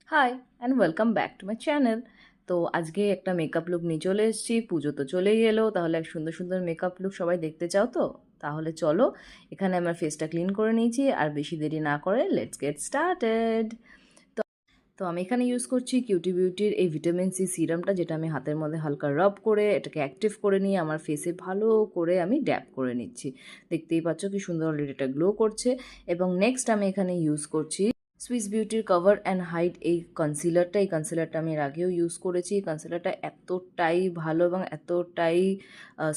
High and welcome back to my channel. তো আজকে একটা মেকআপ লুক নিয়ে চলে এসেছি। পুজো তো চলেই এলো, তাহলে এক সুন্দর সুন্দর মেকআপ লুক সবাই দেখতে চাও তো? তাহলে চলো, এখানে আমার ফেসটা ক্লিন করে নিয়েছি, আর বেশি দেরি না করে লেটস গেট স্টার্টেড। তো আমি এখানে ইউজ করছি কিউটি বিউটির এই ভিটামিন সি সিরামটা, যেটা আমি হাতের মধ্যে হালকা রাব করে এটাকে অ্যাক্টিভ করে নিয়ে আমার ফেসে ভালো করে আমি ড্যাপ করে নিচ্ছি। দেখতেই পাচ্ছ কি সুন্দর অলরেডি এটা গ্লো করছে। এবং নেক্সট আমি এখানে ইউজ করছি সুইস বিউটির কভার অ্যান্ড হাইড এই কনসিলারটা আমি এর আগেও ইউজ করেছি। এই কনসিলারটা এতটাই ভালো এবং এতটাই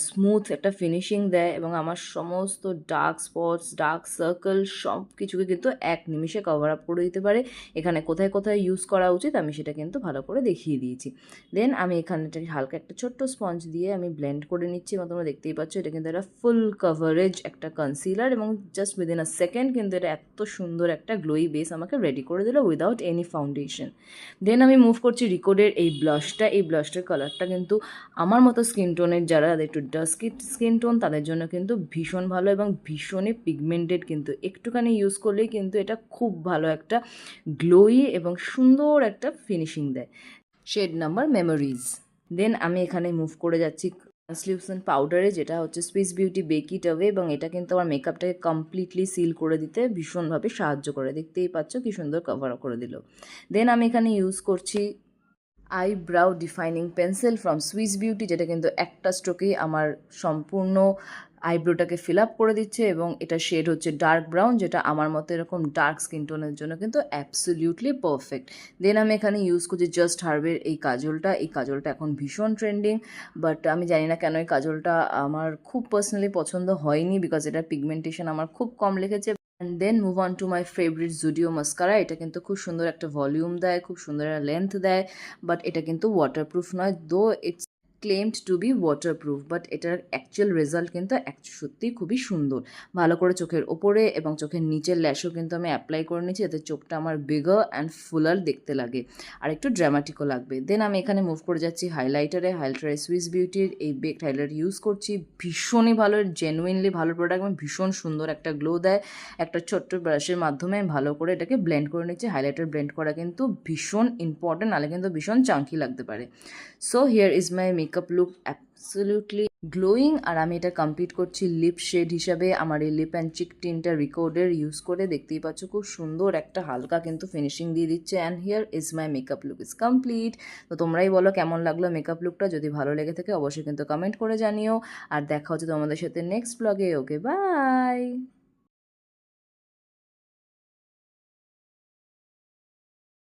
স্মুথ একটা ফিনিশিং দেয়, এবং আমার সমস্ত ডার্ক স্পটস, ডার্ক সার্কেল সব কিছুকে কিন্তু এক নিমিষে কভার আপ করে দিতে পারে। এখানে কোথায় কোথায় ইউজ করা উচিত আমি সেটা কিন্তু ভালো করে দেখিয়ে দিয়েছি। দেন আমি এখানে হালকা একটা ছোট্ট স্পঞ্জ দিয়ে আমি ব্লেন্ড করে নিচ্ছি, এবং তোমরা দেখতেই পাচ্ছ এটা কিন্তু একটা ফুল কভারেজ একটা কনসিলার, এবং জাস্ট উইদিন আ সেকেন্ড কিন্তু এটা এত সুন্দর একটা গ্লোই বেস আমাকে রেডি করে দিল উইদাউট এনি ফাউন্ডেশন। দেন আমি মুভ করছি রিকোডের এই ব্লাশটা। এই ব্লাশটার কালারটা কিন্তু আমার মতো স্কিন টোনের যারা একটু ডাস্কি স্কিন টোন তাদের জন্য কিন্তু ভীষণ ভালো এবং ভীষণই পিগমেন্টেড, কিন্তু একটুখানি ইউজ করলেই কিন্তু এটা খুব ভালো একটা গ্লোই এবং সুন্দর একটা ফিনিশিং দেয়। Shade number memories. দেন আমি এখানে মুভ করে যাচ্ছি ট্রান্সলিউসেন্ট পাউডারে, যেটা হচ্ছে সুইস বিউটি বেকি টাওয়ে, এবং এটা কিন্তু আমার মেকআপটাকে কমপ্লিটলি সিল করে দিতে ভীষণভাবে সাহায্য করে। দেখতেই পাচ্ছ কি সুন্দর কভার করে দিল। দেন আমি এখানে ইউজ করছি eyebrow defining pencil from Swiss beauty, যেটা কিন্তু একটা স্ট্রোকেই আমার সম্পূর্ণ আইব্রোটাকে ফিল আপ করে দিচ্ছে, এবং এটা শেড হচ্ছে ডার্ক ব্রাউন, যেটা আমার মতো এরকম ডার্ক স্কিন টোনের জন্য কিন্তু অ্যাবসলিউটলি পারফেক্ট। দেন আমি এখানে ইউজ করছি জাস্ট হার্বের এই কাজলটা। এই কাজলটা এখন ভীষণ ট্রেন্ডিং, বাট আমি জানি না কেন এই কাজলটা আমার খুব পার্সোনালি পছন্দ হয়নি, বিকজ এটার পিগমেন্টেশন আমার খুব কম লেগেছে। And then move on to my favourite Zudio mascara. এটা কিন্তু খুব সুন্দর একটা ভলিউম দেয়, খুব সুন্দর একটা লেন্থ দেয়, বাট এটা কিন্তু ওয়াটারপ্রুফ নয়, though it's claimed to be waterproof, but এটার অ্যাকচুয়াল রেজাল্ট কিন্তু সত্যিই খুবই সুন্দর। ভালো করে চোখের ওপরে এবং চোখের নিচের ল্যাশও কিন্তু আমি অ্যাপ্লাই করে নিচ্ছি, যাতে চোখটা আমার বিগার অ্যান্ড ফুলার দেখতে লাগে, আর একটু ড্রামাটিকও লাগবে। দেন আমি এখানে মুভ করে যাচ্ছি হাইলাইটারে সুইস বিউটির এই বেকড হাইলাইটার ইউজ করছি। ভীষণই ভালো, জেনুইনলি ভালো প্রোডাক্ট, এবং ভীষণ সুন্দর একটা গ্লো দেয়। একটা ছোট্ট ব্রাশের মাধ্যমে আমি ভালো করে এটাকে ব্লেন্ড করে নিচ্ছি। হাইলাইটার ব্লেন্ড করা কিন্তু ভীষণ ইম্পর্টেন্ট, নাহলে কিন্তু ভীষণ চাঙ্কি লাগতে পারে। So here is my makeup look absolutely glowing, আর আমি এটা কমপ্লিট করছি লিপ শেড হিসাবে আমার এই লিপ অ্যান্ড চিক টিনটা রিকোডের ইউজ করে। দেখতেই পাচ্ছ খুব সুন্দর একটা হালকা কিন্তু ফিনিশিং দিয়ে দিচ্ছে। And here is my makeup look is complete. তো তোমরাই বলো কেমন লাগলো মেকআপ লুকটা। যদি ভালো লেগে থাকে অবশ্যই কিন্তু কমেন্ট করে জানিও, আর দেখা হচ্ছে তোমাদের সাথে নেক্সট ব্লগে। ওকে, বাই।